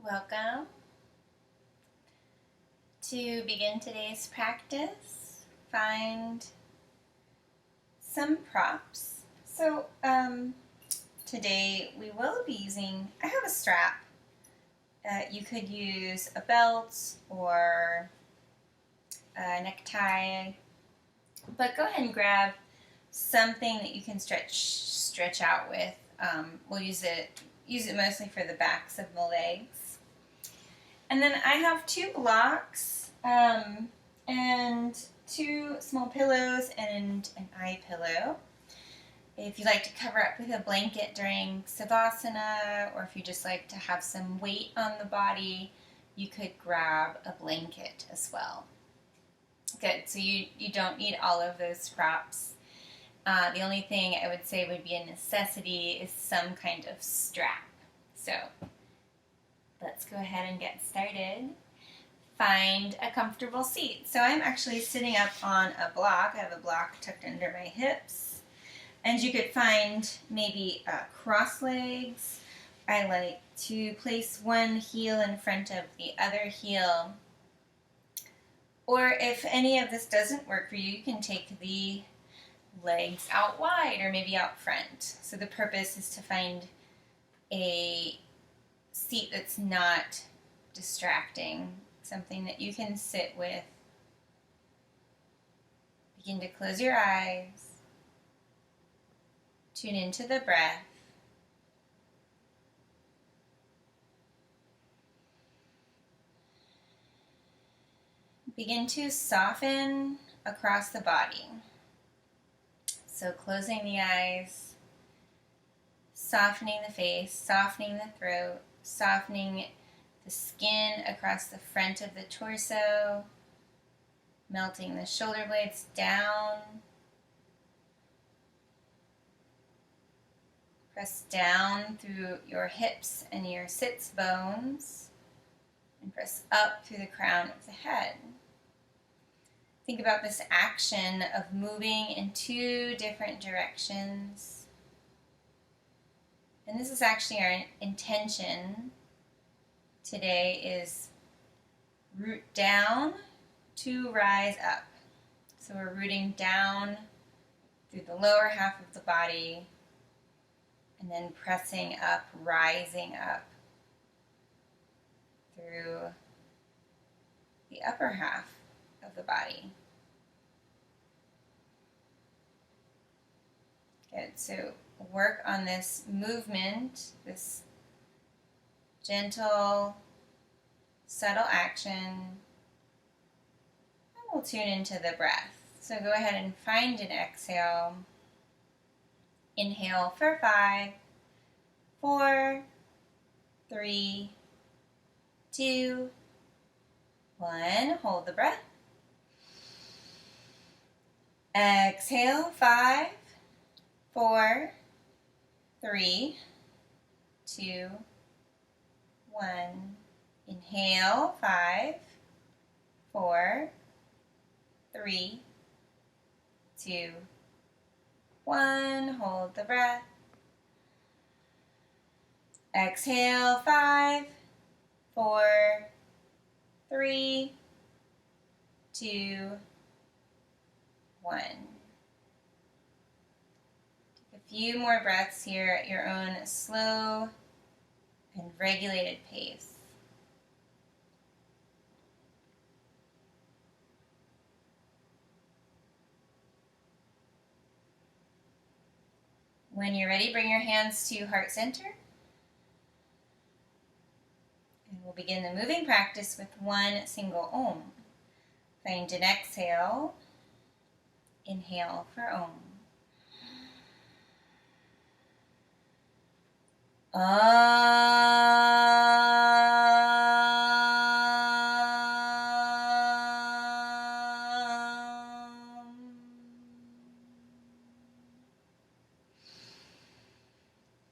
Welcome. To begin today's practice, find some props. Today we will be using, I have a strap. You could use a belt or a necktie, but go ahead and grab something that you can stretch out with. We'll use it mostly for the backs of the legs. And then I have 2 blocks and 2 small pillows and an eye pillow. If you like to cover up with a blanket during Savasana, or if you just like to have some weight on the body, you could grab a blanket as well. Good, so you don't need all of those props. The only thing I would say would be a necessity is some kind of strap. So let's go ahead and get started. Find a comfortable seat. So I'm actually sitting up on a block. I have a block tucked under my hips. And you could find maybe cross legs. I like to place one heel in front of the other heel. Or if any of this doesn't work for you, you can take the legs out wide or maybe out front. So the purpose is to find a seat that's not distracting, something that you can sit with. Begin to close your eyes. Tune into the breath. Begin to soften across the body. So closing the eyes, softening the face, softening the throat, softening the skin across the front of the torso, melting the shoulder blades down. Press down through your hips and your sits bones, and press up through the crown of the head. Think about this action of moving in 2 different directions. And this is actually our intention today, is root down to rise up. So we're rooting down through the lower half of the body and then pressing up, rising up through the upper half of the body. Good, so work on this movement, this gentle, subtle action, and we'll tune into the breath. So go ahead and find an exhale. Inhale for 5, 4, 3, 2, 1. Hold the breath. Exhale, 5, 4, 3, 2, 1. Inhale, 5, 4, 3, 2, 1. Hold the breath. Exhale, 5, 4, 3, 2, 1. Take a few more breaths here at your own slow and regulated pace. When you're ready, bring your hands to heart center. And we'll begin the moving practice with one single Om. Find an exhale. Inhale for Om.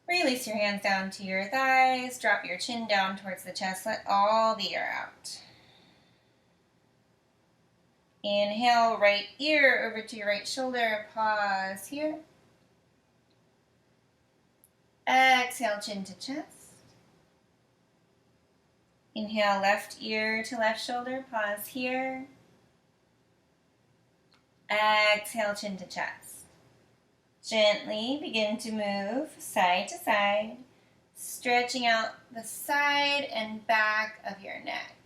Release your hands down to your thighs. Drop your chin down towards the chest. Let all the air out. Inhale, right ear over to your right shoulder. Pause here. Exhale, chin to chest. Inhale, left ear to left shoulder. Pause here. Exhale, chin to chest. Gently begin to move side to side, stretching out the side and back of your neck.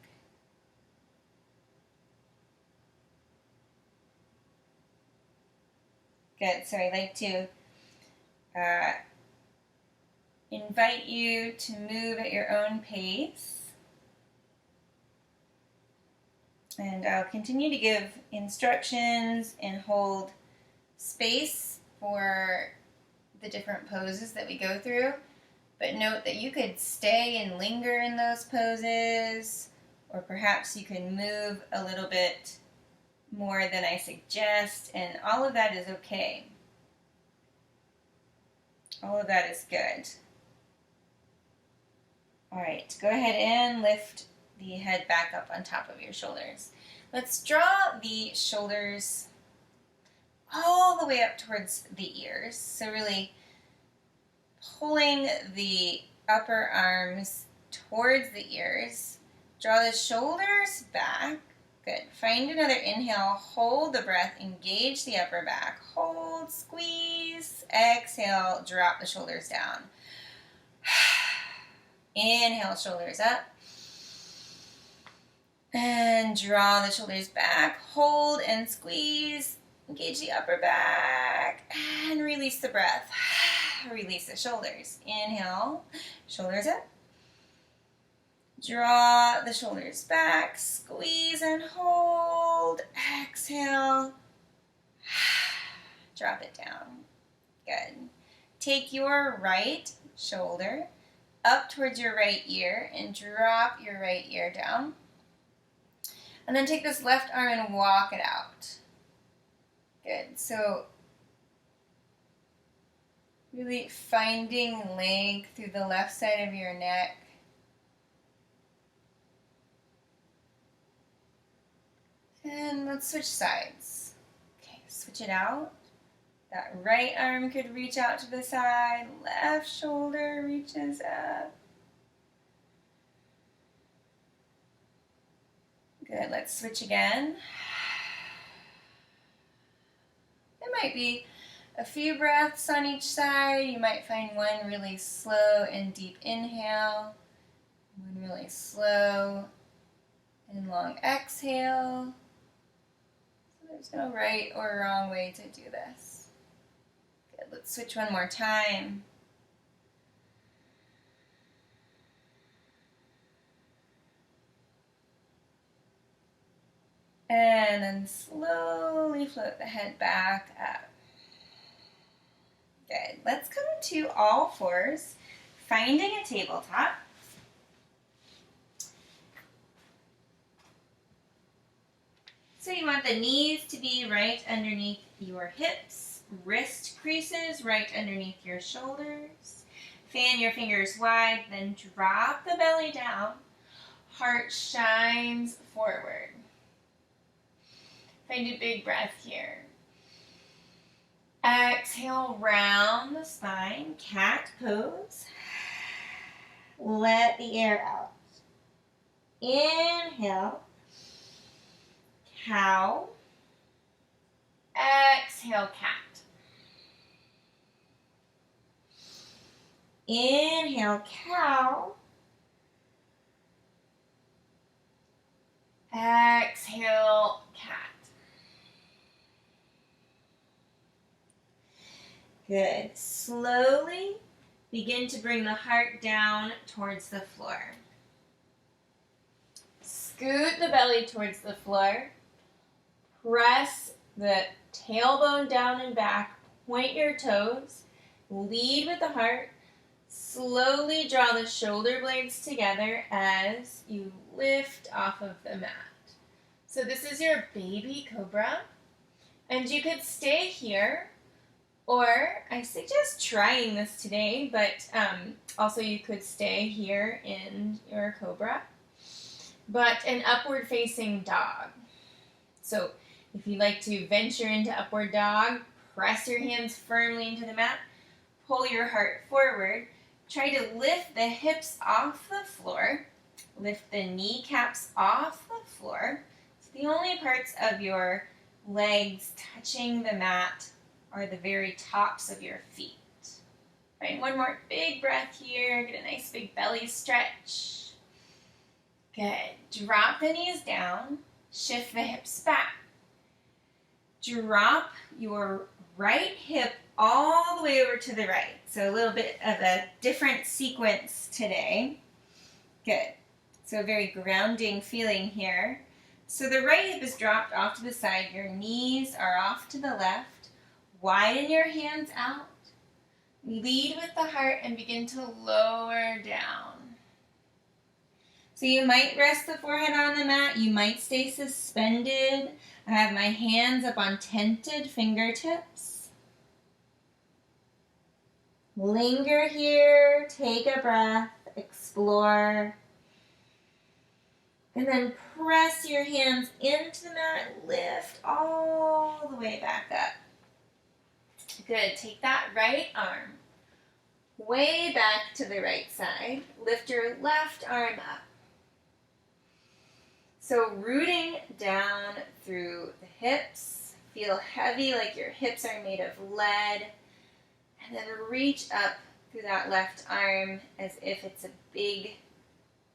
Good. So I like to invite you to move at your own pace. And I'll continue to give instructions and hold space for the different poses that we go through. But note that you could stay and linger in those poses, or perhaps you can move a little bit more than I suggest, and all of that is okay. All of that is good. All right, go ahead and lift the head back up on top of your shoulders. Let's draw the shoulders all the way up towards the ears. So really pulling the upper arms towards the ears. Draw the shoulders back. Good. Find another inhale. Hold the breath. Engage the upper back. Hold. Squeeze. Exhale. Drop the shoulders down. Inhale, shoulders up. And draw the shoulders back. Hold and squeeze. Engage the upper back. And release the breath. Release the shoulders. Inhale, shoulders up. Draw the shoulders back. Squeeze and hold. Exhale. Drop it down. Good. Take your right shoulder up towards your right ear and drop your right ear down. And then take this left arm and walk it out. Good. So really finding length through the left side of your neck. And let's switch sides. Okay, switch it out. That right arm could reach out to the side. Left shoulder reaches up. Good, let's switch again. It might be a few breaths on each side. You might find one really slow and deep inhale, one really slow and long exhale. So there's no right or wrong way to do this. Good, let's switch one more time. And then slowly float the head back up. Good. Let's come to all fours, finding a tabletop. So you want the knees to be right underneath your hips, wrist creases right underneath your shoulders. Fan your fingers wide, then drop the belly down. Heart shines forward. Find a big breath here. Exhale, round the spine, cat pose. Let the air out. Inhale, cow. Exhale, cat. Inhale, cow. Exhale, cat. Good. Slowly begin to bring the heart down towards the floor. Scoot the belly towards the floor. Press the tailbone down and back. Point your toes. Lead with the heart. Slowly draw the shoulder blades together as you lift off of the mat. So this is your baby cobra. And you could stay here, or I suggest trying this today, but also you could stay here in your cobra. But an upward facing dog. So if you'd like to venture into upward dog, press your hands firmly into the mat, pull your heart forward, try to lift the hips off the floor, Lift the kneecaps off the floor. So the only parts of your legs touching the mat are the very tops of your feet. Right, one more big breath here. Get a nice big belly stretch. Good. Drop the knees down. Shift the hips back. Drop your right hip all the way over to the right. So a little bit of a different sequence today. Good. So a very grounding feeling here. So the right hip is dropped off to the side. Your knees are off to the left. Widen your hands out. Lead with the heart and begin to lower down. So you might rest the forehead on the mat. You might stay suspended. I have my hands up on tented fingertips. Linger here. Take a breath. Explore. And then press your hands into the mat. Lift all the way back up. Good. Take that right arm way back to the right side. Lift your left arm up. So rooting down through the hips. Feel heavy like your hips are made of lead. And then reach up through that left arm as if it's a big,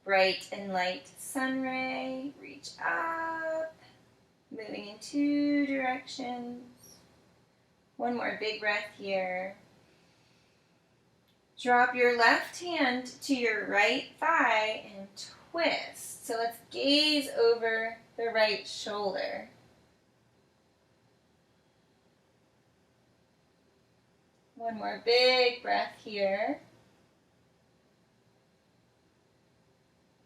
bright and light sun ray. Reach up. Moving in two directions. One more big breath here. Drop your left hand to your right thigh and twist. So let's gaze over the right shoulder. One more big breath here.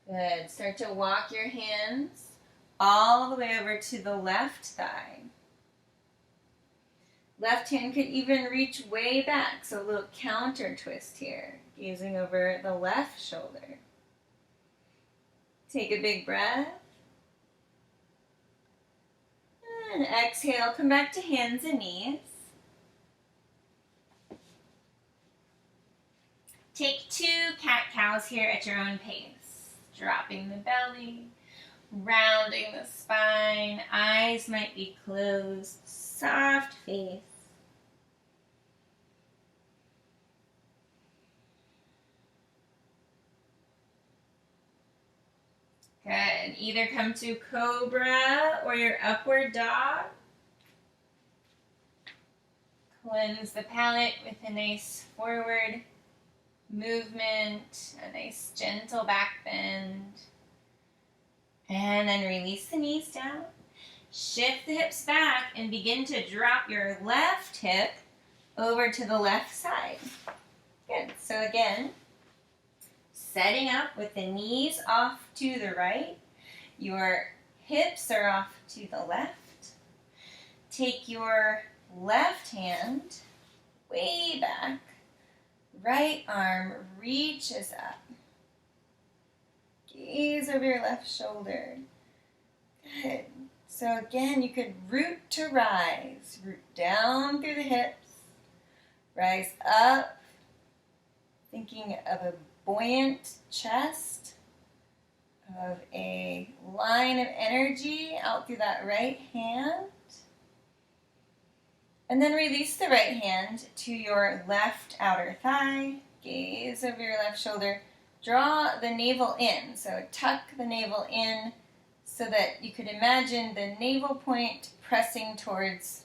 Good. Start to walk your hands all the way over to the left thigh. Left hand could even reach way back, so a little counter twist here, gazing over the left shoulder. Take a big breath. And exhale, come back to hands and knees. Take 2 cat-cows here at your own pace. Dropping the belly, rounding the spine, eyes might be closed, soft face. Good. Either come to cobra or your upward dog. Cleanse the palate with a nice forward movement, a nice gentle back bend. And then release the knees down. Shift the hips back and begin to drop your left hip over to the left side. Good. So again, setting up with the knees off to the right. Your hips are off to the left. Take your left hand way back. Right arm reaches up. Gaze over your left shoulder. Good. So again, you could root to rise. Root down through the hips. Rise up. Thinking of a buoyant chest. Of a line of energy out through that right hand. And then release the right hand to your left outer thigh. Gaze over your left shoulder. Draw the navel in. So tuck the navel in so that you could imagine the navel point pressing towards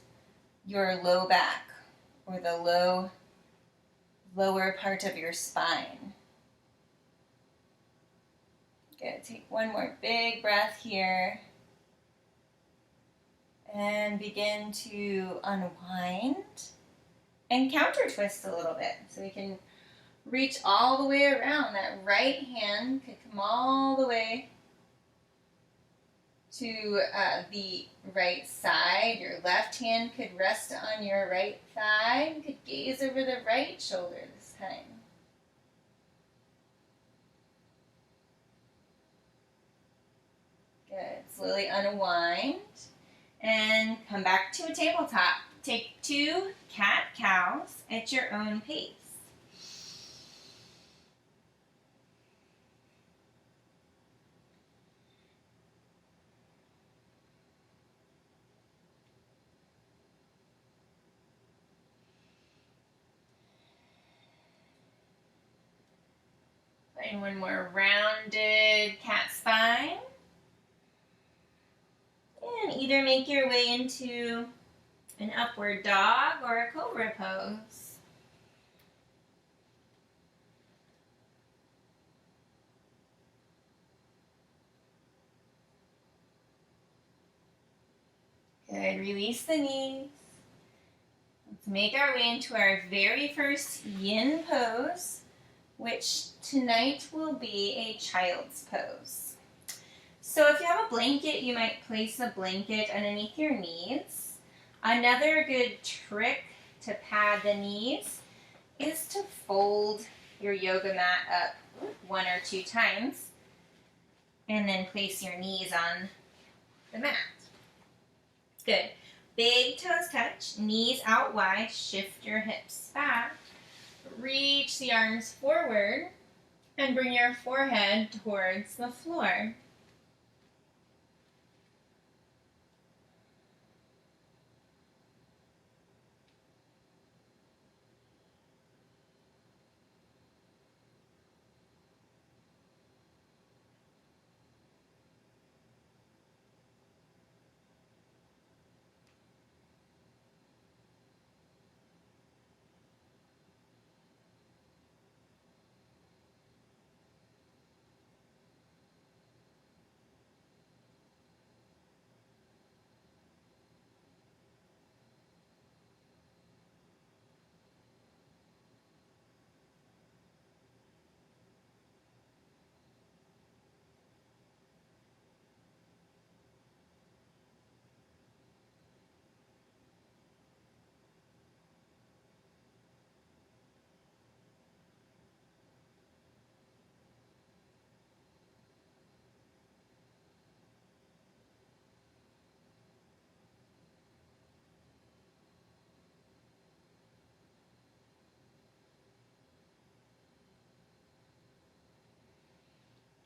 your low back or the lower part of your spine. Good. Take one more big breath here. And begin to unwind and counter twist a little bit. So we can reach all the way around. That right hand could come all the way to the right side. Your left hand could rest on your right thigh. You could gaze over the right shoulder this time. Good. Slowly unwind. And come back to a tabletop. Take 2 cat-cows at your own pace. And one more rounded cat spine. And either make your way into an upward dog or a cobra pose. Good, release the knees. Let's make our way into our very first yin pose, which tonight will be a child's pose. So if you have a blanket, you might place a blanket underneath your knees. Another good trick to pad the knees is to fold your yoga mat up 1 or 2 times and then place your knees on the mat. Good. Big toes touch, knees out wide, shift your hips back, reach the arms forward, and bring your forehead towards the floor.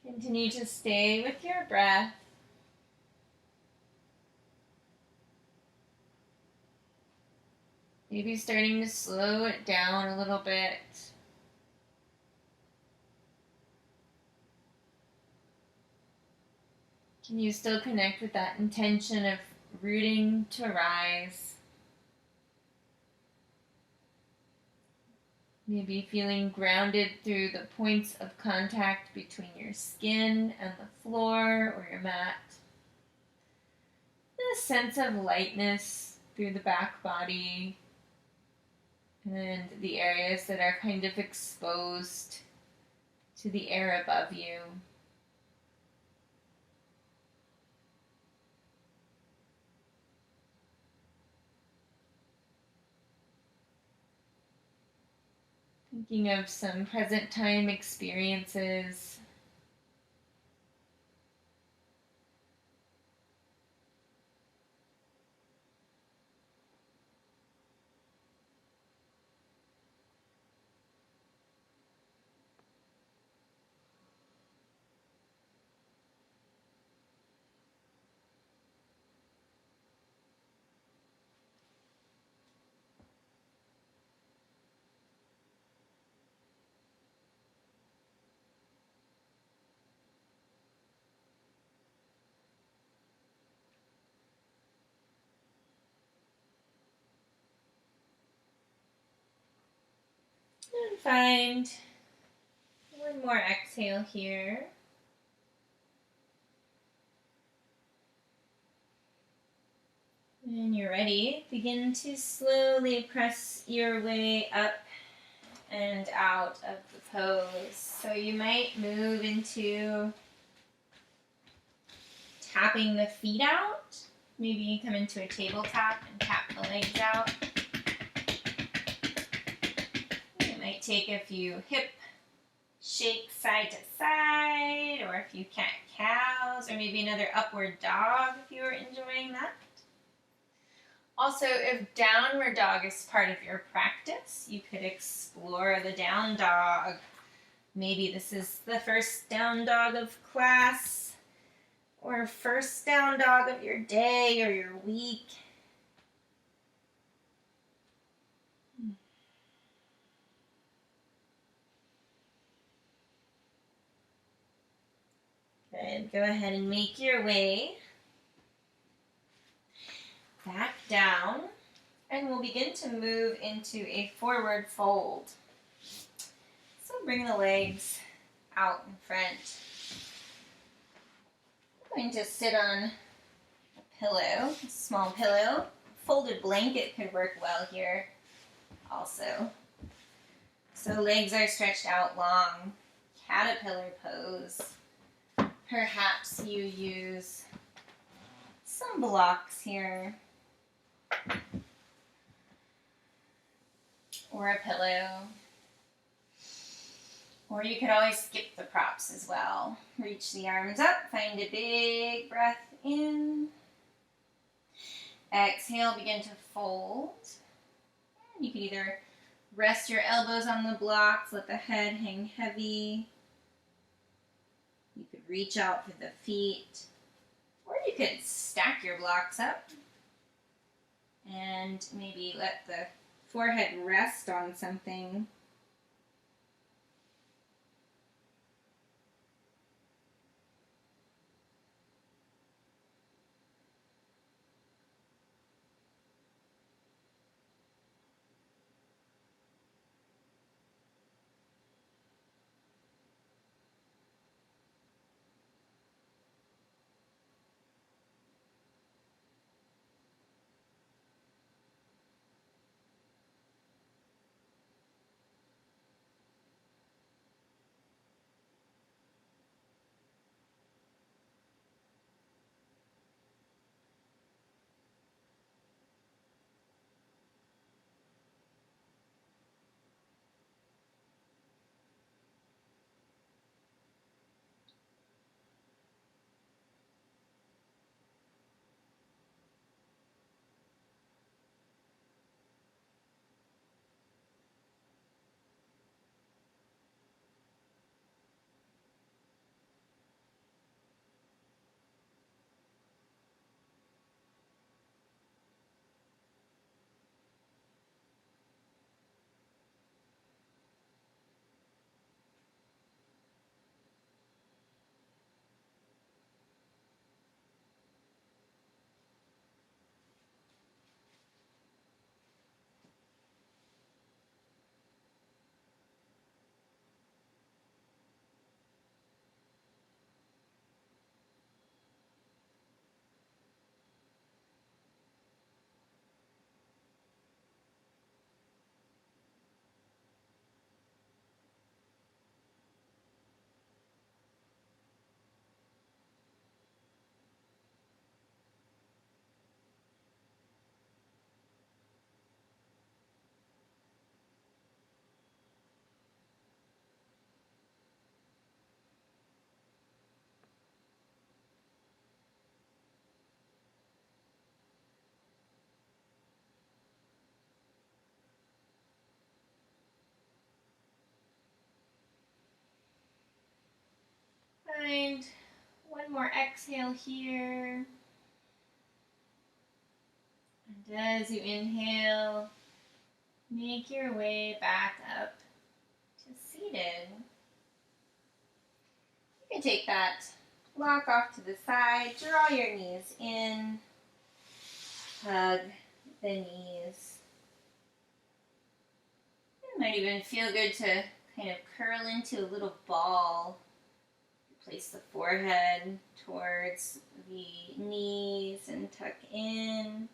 Continue to stay with your breath. Maybe starting to slow it down a little bit. Can you still connect with that intention of rooting to rise? Maybe feeling grounded through the points of contact between your skin and the floor or your mat. And a sense of lightness through the back body and the areas that are kind of exposed to the air above you. Thinking of some present time experiences. And find one more exhale here. When you're ready, begin to slowly press your way up and out of the pose. So you might move into tapping the feet out. Maybe you come into a tabletop and tap the legs out. You might take a few hip shakes side to side, or a few cat-cows, or maybe another upward dog if you were enjoying that. Also, if downward dog is part of your practice, you could explore the down dog. Maybe this is the first down dog of class, or first down dog of your day or your week. Good. Go ahead and make your way back down, and we'll begin to move into a forward fold. So bring the legs out in front. I'm going to sit on a pillow, a small pillow. Folded blanket could work well here also. So legs are stretched out long, caterpillar pose. Perhaps you use some blocks here, or a pillow, or you could always skip the props as well. Reach the arms up, find a big breath in. Exhale, begin to fold. You can either rest your elbows on the blocks, let the head hang heavy. You could reach out for the feet, or you could stack your blocks up and maybe let the forehead rest on something. Find one more exhale here. And as you inhale, make your way back up to seated. You can take that block off to the side, draw your knees in, hug the knees. It might even feel good to kind of curl into a little ball. Place the forehead towards the knees and tuck in.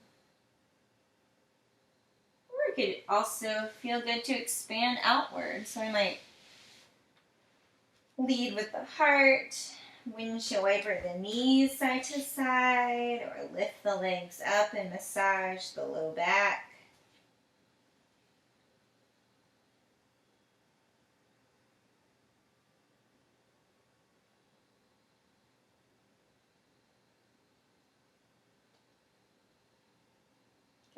Or it could also feel good to expand outward. So I might lead with the heart, windshield wiper the knees side to side, or lift the legs up and massage the low back.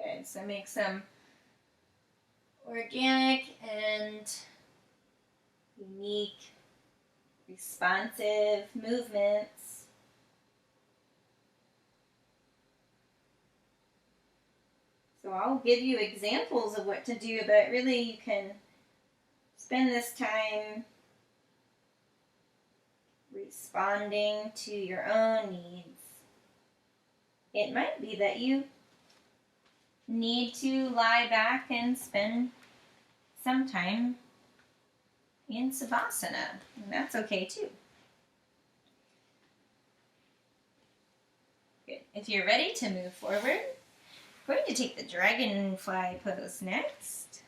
Good, so make some organic and unique, responsive movements. So I'll give you examples of what to do, but really you can spend this time responding to your own needs. It might be that you need to lie back and spend some time in Savasana. And that's okay too. Good. If you're ready to move forward, we're going to take the dragonfly pose next.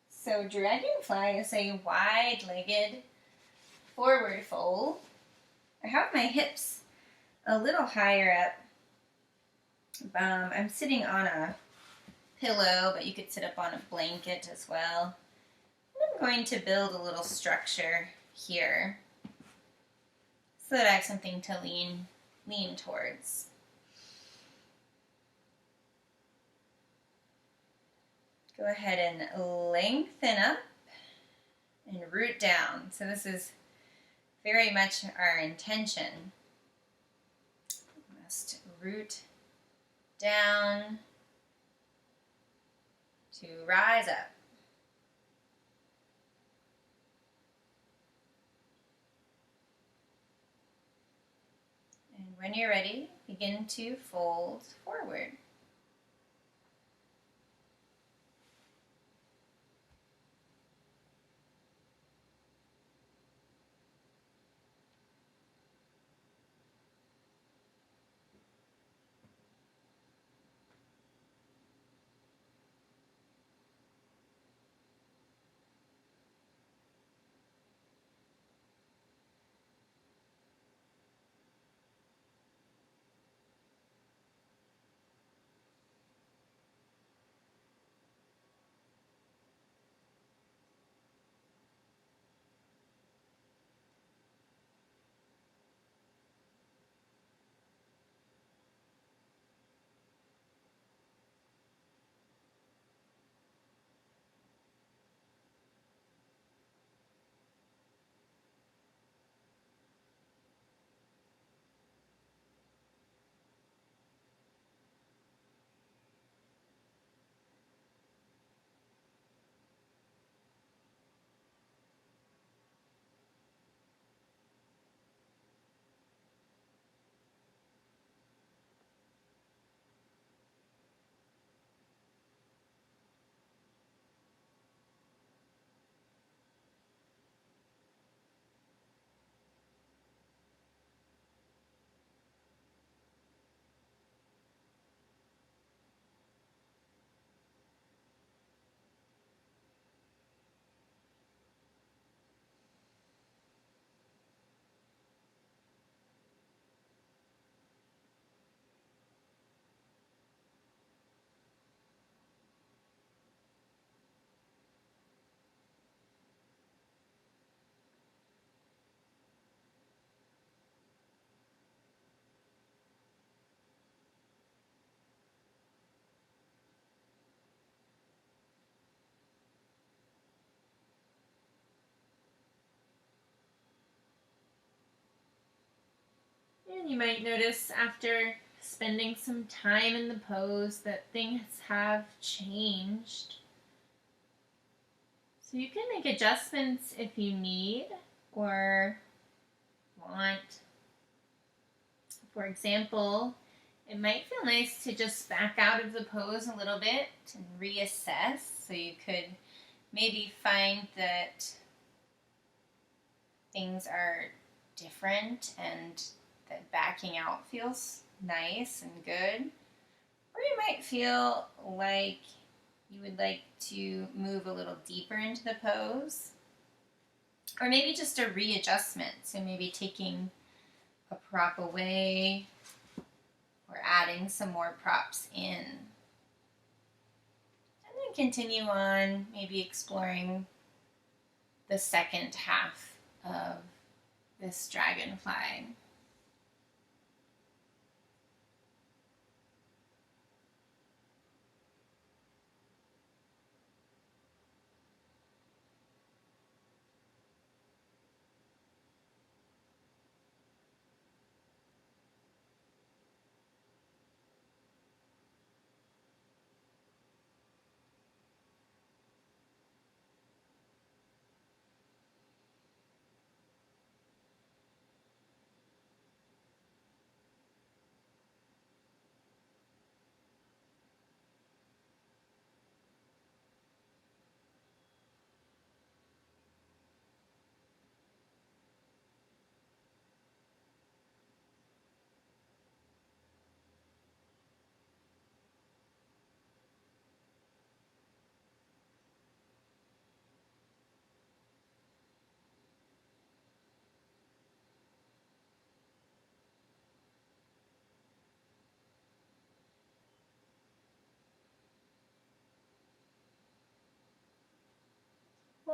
So dragonfly is a wide-legged forward fold. I have my hips a little higher up. I'm sitting on a pillow, but you could sit up on a blanket as well. I'm going to build a little structure here so that I have something to lean towards. Go ahead and lengthen up and root down. So this is very much our intention. We must root down to rise up. And when you're ready, begin to fold forward. And you might notice after spending some time in the pose that things have changed. So you can make adjustments if you need or want. For example, it might feel nice to just back out of the pose a little bit and reassess. So you could maybe find that things are different and that backing out feels nice and good. Or you might feel like you would like to move a little deeper into the pose. Or maybe just a readjustment. So maybe taking a prop away or adding some more props in. And then continue on, maybe exploring the second half of this dragonfly.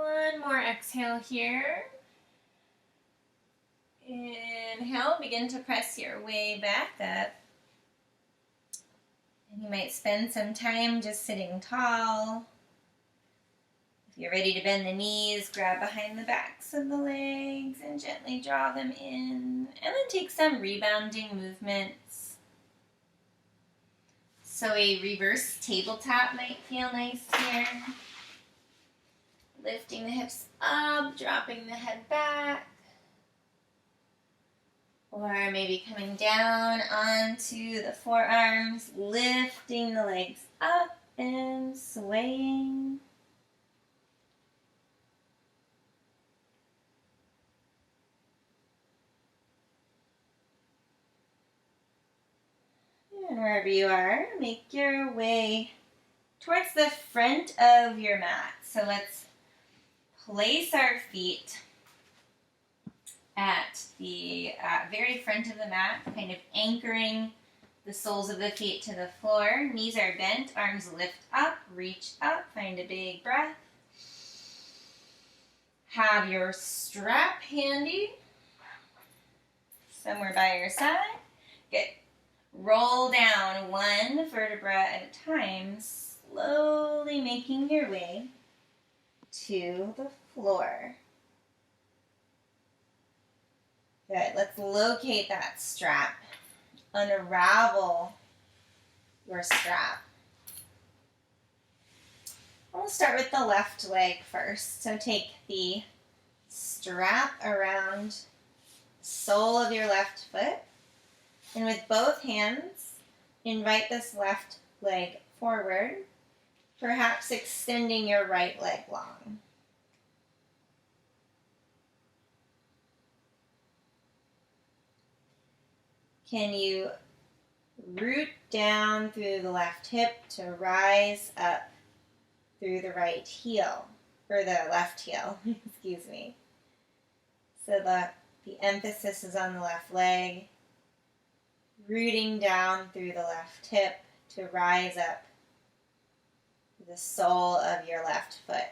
One more exhale here. Inhale, begin to press your way back up. And you might spend some time just sitting tall. If you're ready to bend the knees, grab behind the backs of the legs and gently draw them in. And then take some rebounding movements. So a reverse tabletop might feel nice here. Lifting the hips up, dropping the head back. Or maybe coming down onto the forearms, lifting the legs up and swaying. And wherever you are, make your way towards the front of your mat. So let's place our feet at the very front of the mat, kind of anchoring the soles of the feet to the floor. Knees are bent, arms lift up, reach up, find a big breath. Have your strap handy somewhere by your side. Good. Roll down one vertebra at a time, slowly making your way to the floor. Good. Let's locate that strap. Unravel your strap. We'll start with the left leg first. So take the strap around the sole of your left foot. And with both hands, invite this left leg forward, perhaps extending your right leg long. Can you root down through the left hip to rise up through the right heel, or the left heel, excuse me. So the emphasis is on the left leg, rooting down through the left hip to rise up the sole of your left foot.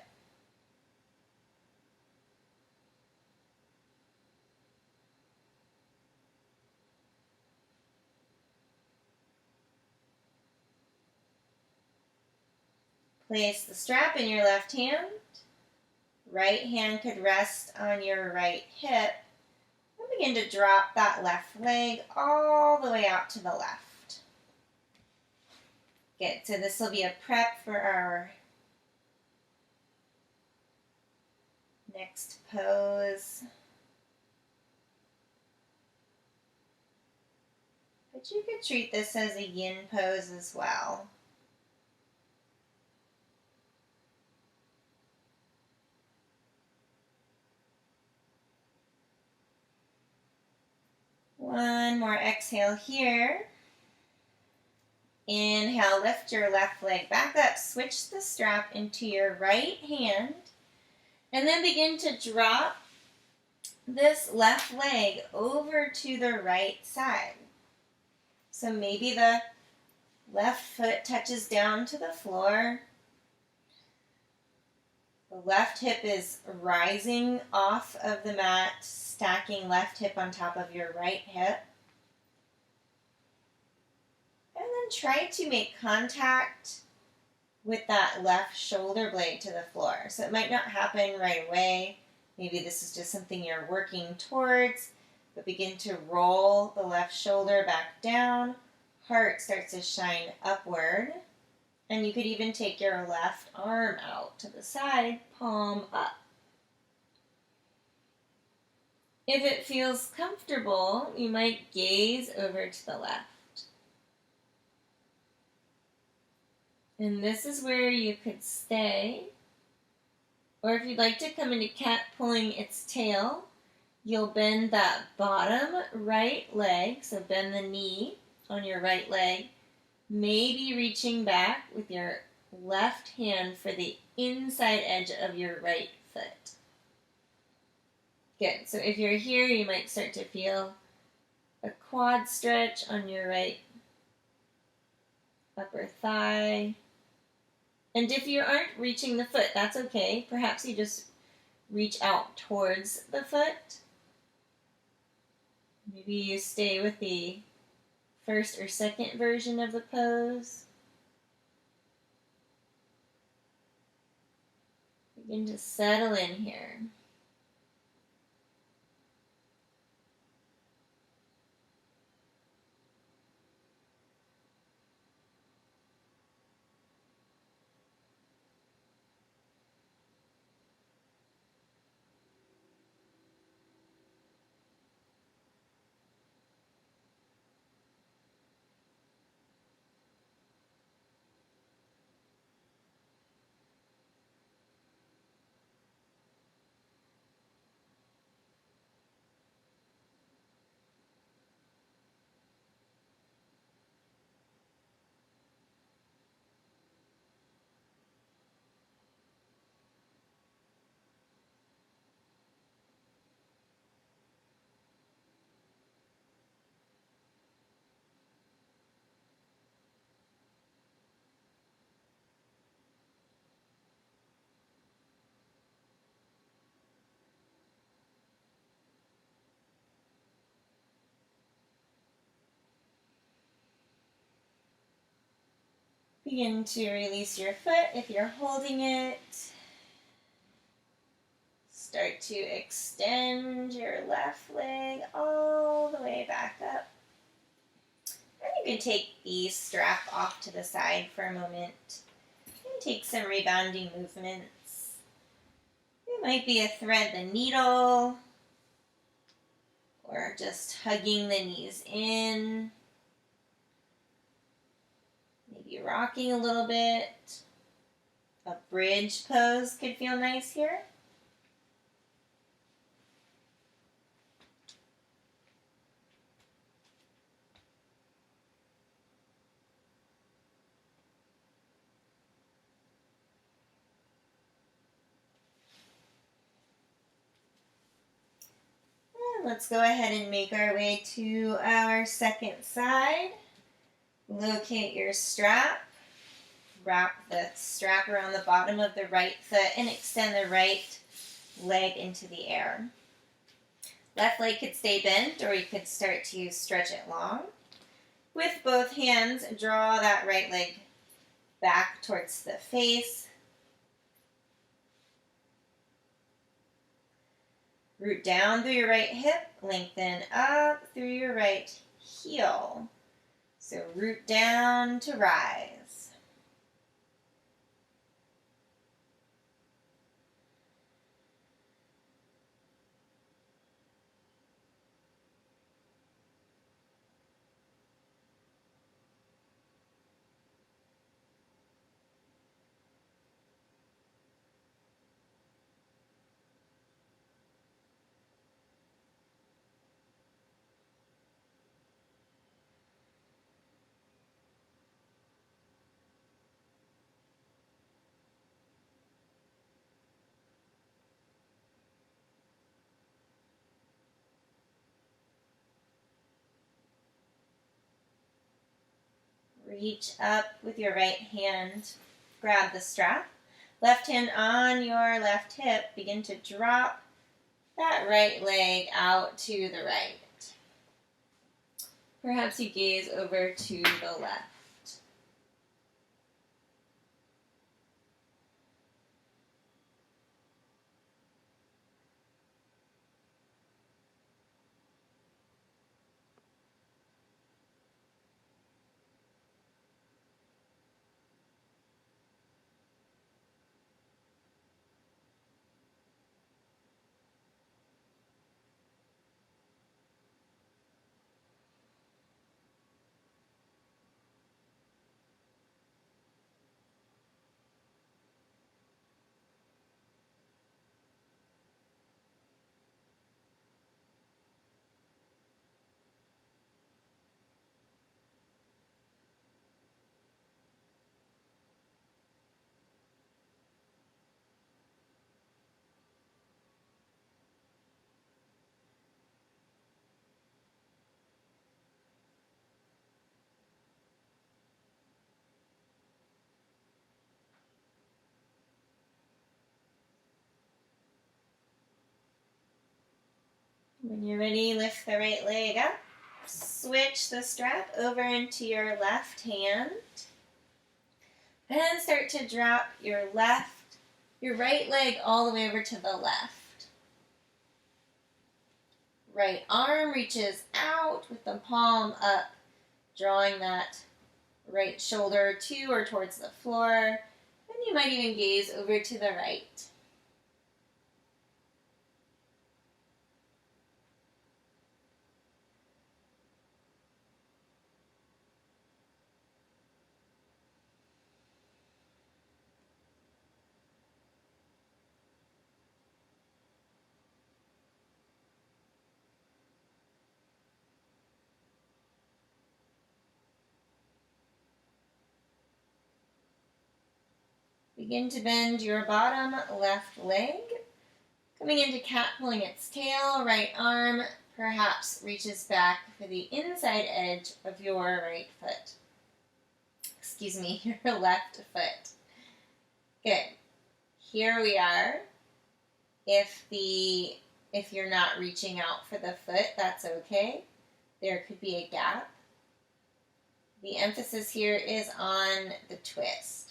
Place the strap in your left hand. Right hand could rest on your right hip. And begin to drop that left leg all the way out to the left. Good. So this will be a prep for our next pose. But you could treat this as a yin pose as well. One more exhale here. Inhale, lift your left leg back up. Switch the strap into your right hand. And then begin to drop this left leg over to the right side. So maybe the left foot touches down to the floor. The left hip is rising off of the mat, stacking left hip on top of your right hip. And then try to make contact with that left shoulder blade to the floor. So it might not happen right away. Maybe this is just something you're working towards, but begin to roll the left shoulder back down. Heart starts to shine upward. And you could even take your left arm out to the side, palm up. If it feels comfortable, you might gaze over to the left. And this is where you could stay. Or if you'd like to come into cat pulling its tail, you'll bend that bottom right leg, so bend the knee on your right leg, maybe reaching back with your left hand for the inside edge of your right foot. Good. So if you're here, you might start to feel a quad stretch on your right upper thigh. And if you aren't reaching the foot, that's okay. Perhaps you just reach out towards the foot. Maybe you stay with the first or second version of the pose. Begin to settle in here. Begin to release your foot if you're holding it. Start to extend your left leg all the way back up. And you can take the strap off to the side for a moment and take some rebounding movements. It might be a thread the needle or just hugging the knees in. Maybe rocking a little bit. A bridge pose could feel nice here. And let's go ahead and make our way to our second side. Locate your strap. Wrap the strap around the bottom of the right foot and extend the right leg into the air. Left leg could stay bent, or you could start to stretch it long. With both hands, draw that right leg back towards the face. Root down through your right hip, lengthen up through your right heel. So root down to rise. Reach up with your right hand, grab the strap. Left hand on your left hip, begin to drop that right leg out to the right. Perhaps you gaze over to the left. When you're ready, lift the right leg up. Switch the strap over into your left hand. And start to drop your right leg all the way over to the left. Right arm reaches out with the palm up, drawing that right shoulder to or towards the floor. And you might even gaze over to the right. Begin to bend your bottom left leg. Coming into cat, pulling its tail, right arm perhaps reaches back for the inside edge of your right foot. Excuse me, your left foot. Good. Here we are. If you're not reaching out for the foot, that's okay. There could be a gap. The emphasis here is on the twist.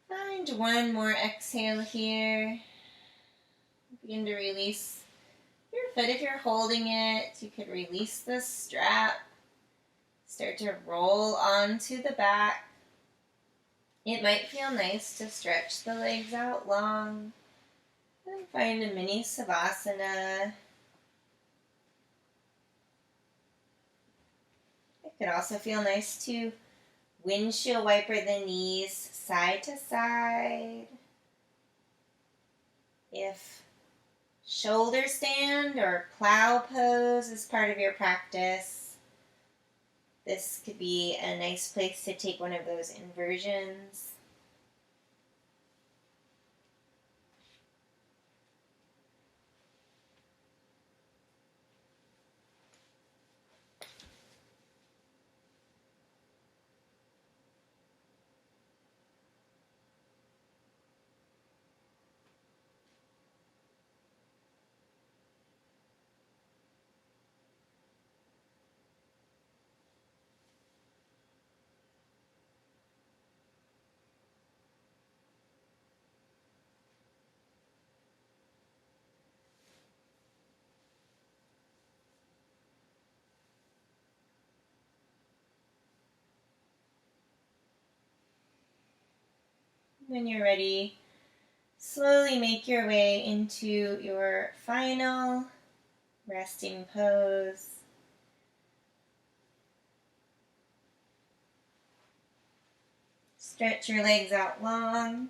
Find one more exhale here. Begin to release your foot. If you're holding it, you could release the strap. Start to roll onto the back. It might feel nice to stretch the legs out long. And find a mini savasana. It could also feel nice to windshield wiper the knees side to side. If shoulder stand or plow pose is part of your practice, this could be a nice place to take one of those inversions. When you're ready, slowly make your way into your final resting pose. Stretch your legs out long.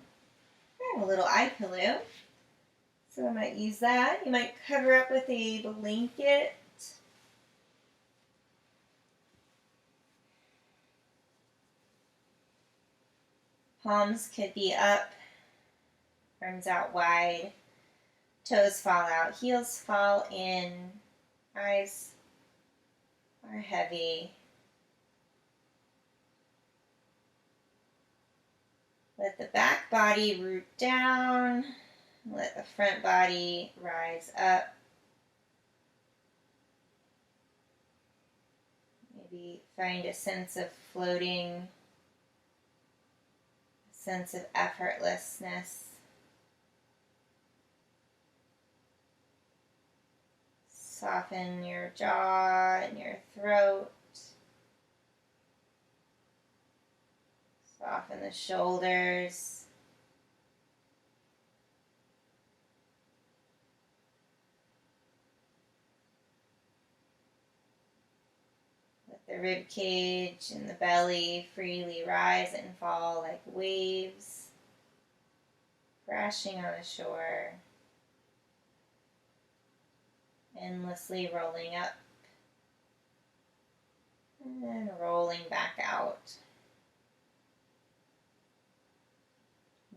I have a little eye pillow, so I might use that. You might cover up with a blanket. Palms could be up Arms out wide. Toes fall out. Heels fall in. Eyes are heavy. Let the back body root down. Let the front body rise up. Maybe find a sense of floating, a sense of effortlessness. Soften your jaw and your throat. Soften the shoulders. Let the rib cage and the belly freely rise and fall like waves crashing on the shore, endlessly rolling up and then rolling back out.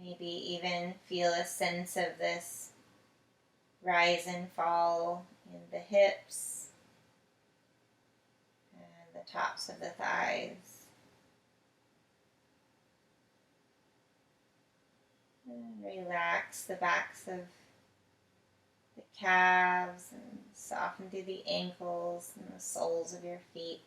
Maybe even feel a sense of this rise and fall in the hips and the tops of the thighs. And relax the backs of the calves and soften through the ankles and the soles of your feet.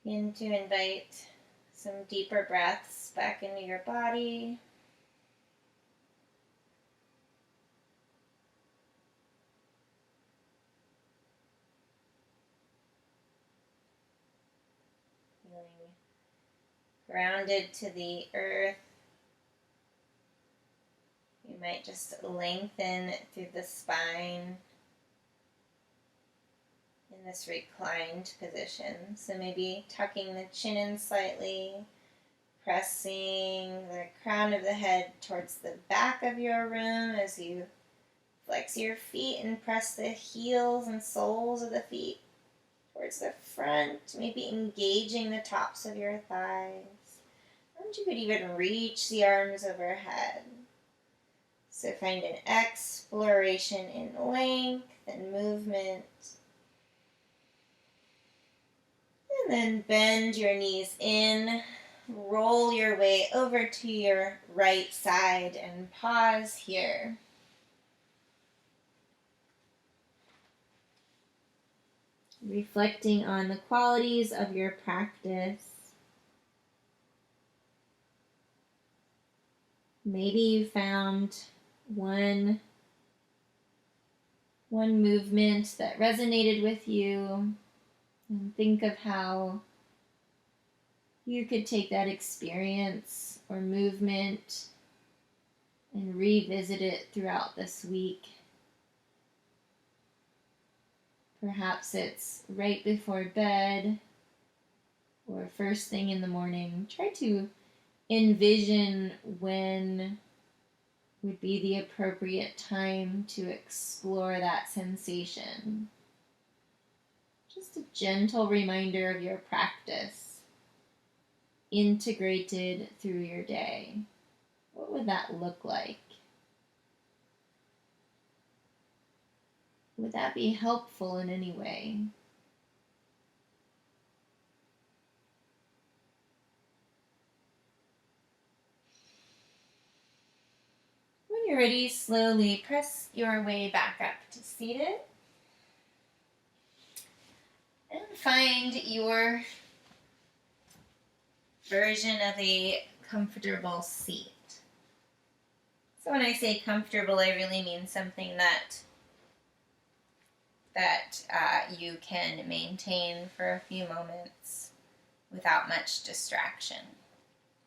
Begin to invite some deeper breaths back into your body. Feeling grounded to the earth. You might just lengthen through the spine in this reclined position. So maybe tucking the chin in slightly, pressing the crown of the head towards the back of your room as you flex your feet and press the heels and soles of the feet towards the front, maybe engaging the tops of your thighs. And you could even reach the arms overhead. So find an exploration in length and movement. And then bend your knees in, roll your way over to your right side and pause here. Reflecting on the qualities of your practice. Maybe you found one movement that resonated with you, and think of how you could take that experience or movement and revisit it throughout this week. Perhaps it's right before bed or first thing in the morning. Try to envision when would be the appropriate time to explore that sensation. Just a gentle reminder of your practice integrated through your day. What would that look like? Would that be helpful in any way? When you're ready, slowly press your way back up to seated. And find your version of a comfortable seat. So when I say comfortable, I really mean something that you can maintain for a few moments without much distraction.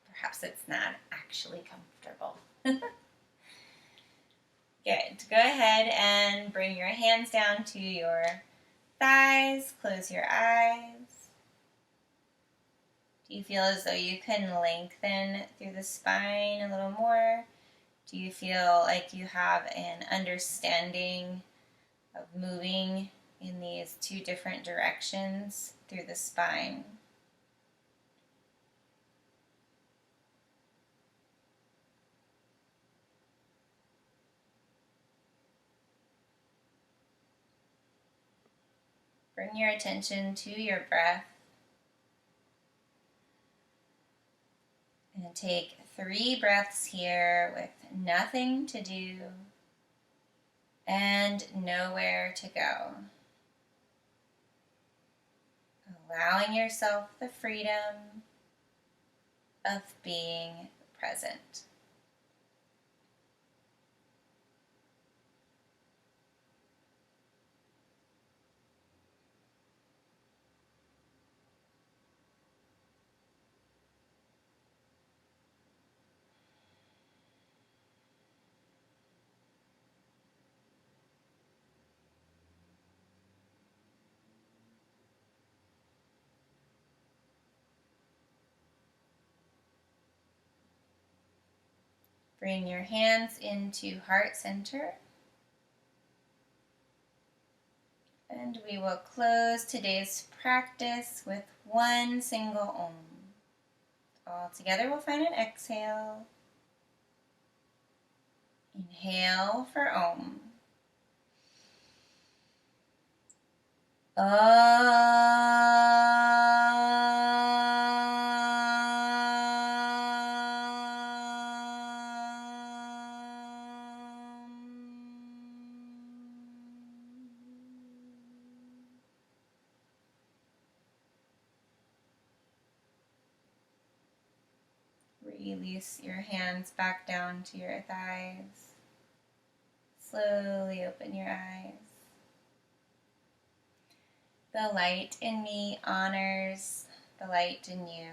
Perhaps it's not actually comfortable. Good. Go ahead and bring your hands down to your thighs. Close your eyes. Do you feel as though you can lengthen through the spine a little more? Do you feel like you have an understanding of moving in these two different directions through the spine? Bring your attention to your breath and take 3 breaths here with nothing to do and nowhere to go. Allowing yourself the freedom of being present. Bring your hands into heart center. And we will close today's practice with one single Om. All together we'll find an exhale. Inhale for Om. Release your hands back down to your thighs. Slowly open your eyes. The light in me honors the light in you.